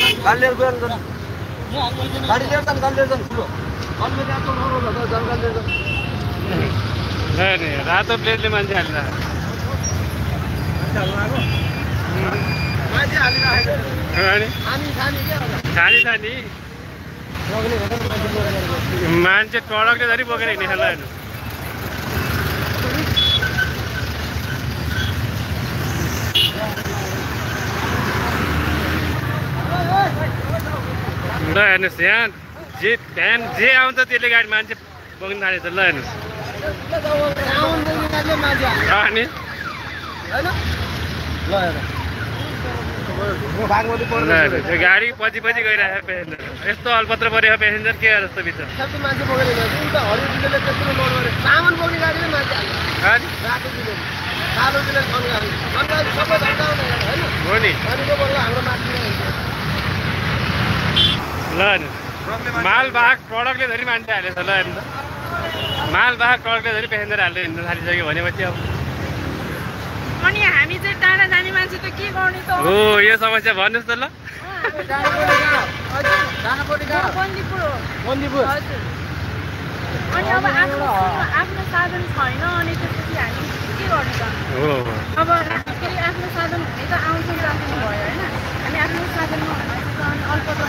गाडी लिएर गएर गाडी लिएर जान गाडी लिएर जान ठुलो अनि रातो नरो भन्छ जङ्गल लिएर जान रातो प्लेटले मान्छे हाल्छ मान्छे हालिराखेको अनि खानी मान्छे ट्रकले धरि बोकेर हिँड्ने खेल्ला हेर्नु ल हेर्नुहोस् यहाँ जे भ्यान जे आउँछ त्यसले गाडी मान्छे बोक्न थालेछ ल हेर्नुहोस् अनि गाडी पछि पछि गइरहेको पेसेन्जर यस्तो अलपत्र परेको पेसेन्जर के जस्तो भित्र हो नि ल मालवाहक ट्रकले धरि मान्छे हालेछ ल हेर्नु मालवाहक ट्रकले धरि पेसेन्जर हालेर हिँड्न थालिसक्यो भनेपछि अब अनि हामी चाहिँ टाढा जाने मान्छे त के गर्ने त हो यो समस्या भन्नुहोस् त ल अनि अब आफ्नो साधन छैन अनि त्यसपछि हामी के गर्ने त हो अब फेरि आफ्नो साधन हुने त आउँछन् राख्नु भयो होइन हामी आफ्नो साधनमा अल्पत्र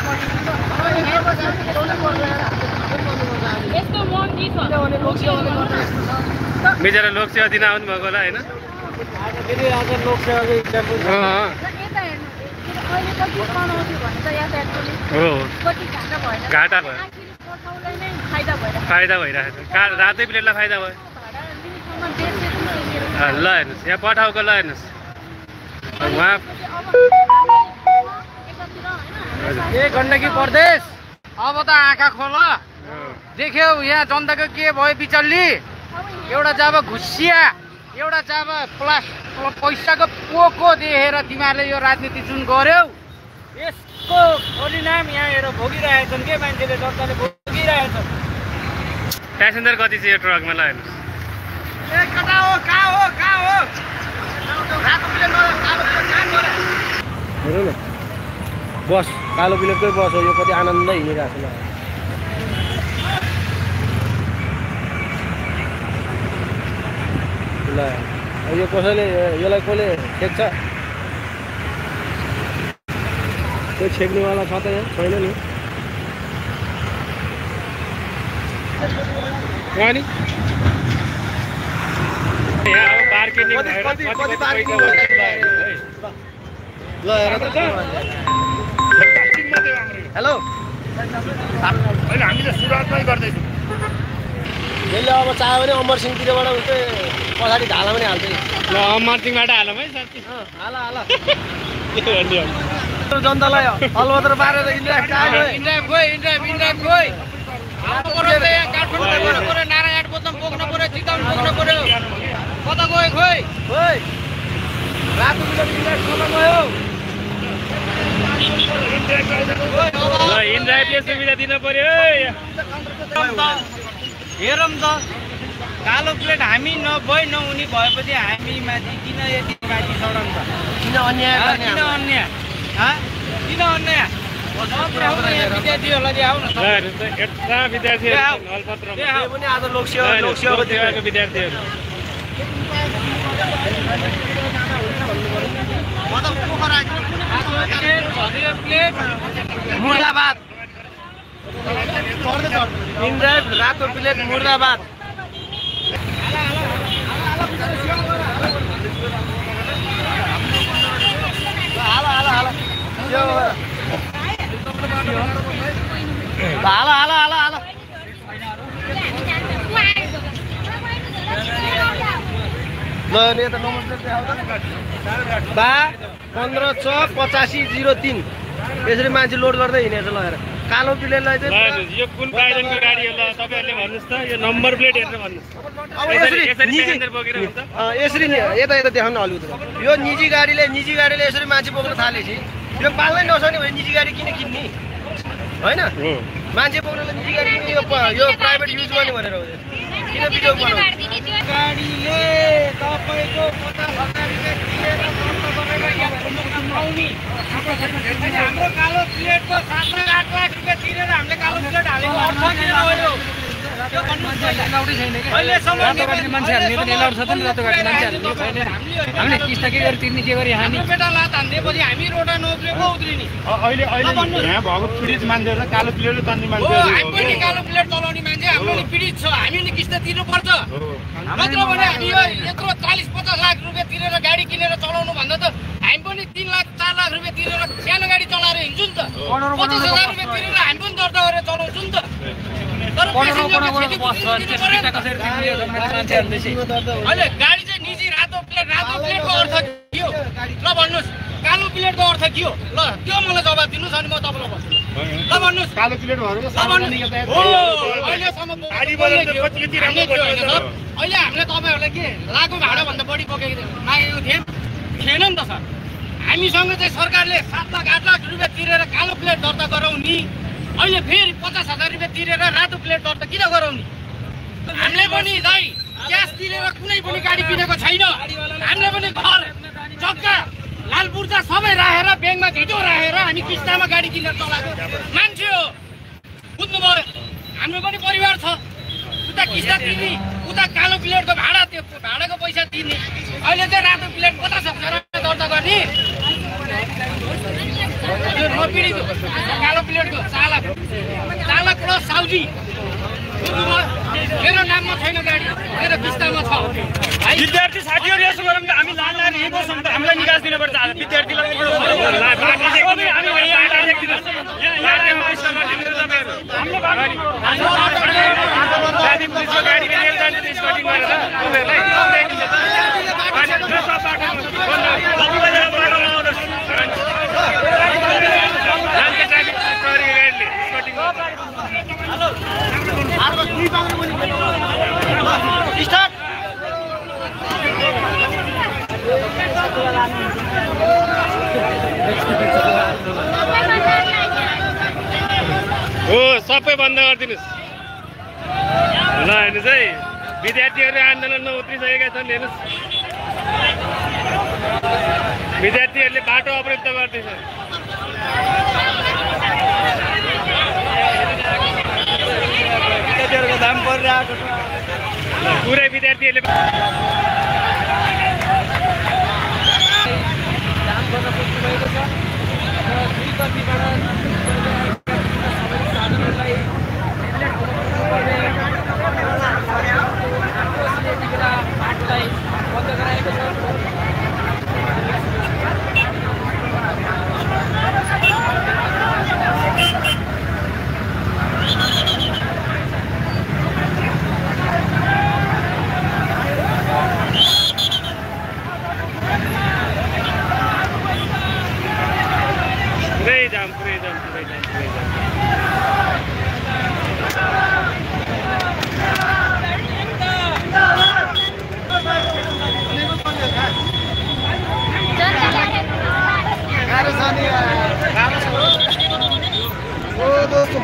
यस्तो महँगी छ बिचरा लोकसेवा दिन आउनु भएको होला होइन घाटा भयो फाइदा भइरहेको छ रातै प्लेटलाई फाइदा भयो ल हेर्नुहोस् यहाँ पठाउको ल हेर्नुहोस् उहाँ गण्डकी प्रदेश अब त आँखा खोल देख्यौ यहाँ जनताको के भयो बिचल्ली एउटा जब घुसिया एउटा जब पैसाको पोको देखेर तिमीहरूले यो राजनीति जुन गर्यौ यसको परिणाम यहाँ हेर भोगिरहेछन् के मान्छेले जनताले भोगिरहेछन् प्यासेन्जर कति छ यो ट्रकमा ल हेर्नुहोस् हेरौँ न बस कालो प्लेटकै बस हो यो कति आनन्द हिँडिरहेको छ ल यो कसैले यसलाई कसले छेक्छ त्यो छेक्नेवाला छ त यहाँ छैन नि अनि यहाँ अब मार्केटिङ ल हेर त हेलो होइन हामी त सुरुवातमै गर्दैछौँ यसले अब चाह्यो भने अमरसिंहतिरबाट उस्तै पछाडि ढाला पनि हाल्छ नि ल अमरसिंहबाट हालौँ है साथी हाल जनतालाई अलबत्र पारेर इन्ड्राइभ नारायण बोत्तम बोक्न पर्यो चितवन बोक्न पर्यो कता गयो खोइ रातो इन्ड्राइभ खतम भयो ल इन्ड्राइभले सुविधा दिन पर्यो हेरौँ त कालो प्लेट हामी नभई नहुने भएपछि हामी माथि किन यति माथि चढाउँ त किन अन्याय विद्यार्थीहरूलाई आउन यत्रा विद्यार्थीहरू अलपत्रमा पनि आज लोकसेवाको विद्यार्थीहरू मुर्दाबाद इन्ड्राइभ रातो प्लेट मुर्दाबाद ल नेता नम्बर 15/85/03 यसरी मान्छे लोड गर्दै हिँडेछ ल हेर कालो प्लेटलाई चाहिँ यो कुन प्राइजनको गाडी हो ल तपाईहरुले भन्नुस् त यो नम्बर प्लेट हेरेर भन्नुस् अब यसरी यता देखाउन अलि यो निजी गाडीले यसरी मान्छे बोक्न थालेछि यो पाल्नै नसक्ने भए निजी गाडी किन किन्ने होइन मान्छे बोक्नलाई निजी गाडी यो प्राइभेट युज गर्ने भनेर हो किन भिडियो बनाउनु गाडीले तपाईँको 50,000 रुपियाँ तिरेर गरेर यहाँ पाउने हाम्रो कालो प्लेटको 7-8 लाख रुपियाँ तिरेर हामीले कालो प्लेट हालेको अर्थ किन हो यो हामीले किस्ता के गरी तिर्ने के गरी हामी बेटा लात हान्दिएपछि हामी रोडा नउत्रेको उत्रिने अहिले यहाँ भएको पीडित मान्छेहरू कालो प्लेट तान्ने मान्छेहरू हामी पनि कालो प्लेट चलाउने मान्छे हाम्रो नि पीडित छ हामी नि किस्ता तिर्नुपर्छ नत्र भने हामी यो यत्रो 40-50 लाख रुपियाँ तिरेर गाडी किनेर चलाउनु भन्दा त हामी पनि 3 लाख 4 लाख रुपियाँ तिरेर सानो गाडी चलाएर हिँड्छु नि त 50,000 रुपियाँ तिरेर हामी पनि दर्ता गरेर चलाउँछु नि त अहिले गाडी चाहिँ निजी रातो प्लेटको अर्थ के हो ल भन्नुहोस् कालो प्लेटको अर्थ के हो ल त्यो मलाई जवाब दिनुहोस् अनि म तपाईँलाई भन्छु ल भन्नुहोस् कालो प्लेट भनेको अहिलेसम्म अहिले हामीले तपाईँहरूलाई के लाखको भाडाभन्दा बढी मागेको थिएन नि त सर हामीसँग चाहिँ सरकारले 7 लाख 8 लाख रुपियाँ तिरेर कालो प्लेट दर्ता गराउने अहिले फेरि 50,000 रुपियाँ तिरेर रातो प्लेट दर्ता किन गराउने हामीले पनि दाइ क्यास तिरेर कुनै पनि गाडी किनेको छैन हामीले पनि घर जग्गा लाल पूर्जा सबै राखेर ब्याङ्कमा झिटो राखेर हामी किस्तामा गाडी किनेर चलाएको मान्छे हो बुझ्नु पर्यो हाम्रो पनि परिवार छ उता किस्ता तिर्ने उता कालो प्लेटको भाडा त्यो भाडाको पैसा तिर्ने अहिले चाहिँ रातो प्लेट 50,000 दर्ता गर्ने नपिडित कालो प्लेटको चालक प्लस साउजी मेरो नाममा छैन गाडी मेरो किस्तामा छ विद्यार्थी साथीहरू यसो गरौँ त हामी लान यही बसौँ त हामीलाई निकास दिनुपर्छ विद्यार्थीलाई हो सबै बन्द गरिदिनुहोस् ल हेर्नुहोस् है विद्यार्थीहरू आन्दोलनमा उत्रिसकेका छन् हेर्नुहोस् विद्यार्थीहरूले बाटो अवरुद्ध गर्दैछ विद्यार्थीहरूको दाम परिरहेको छ पुरै विद्यार्थीहरूले दोस्तों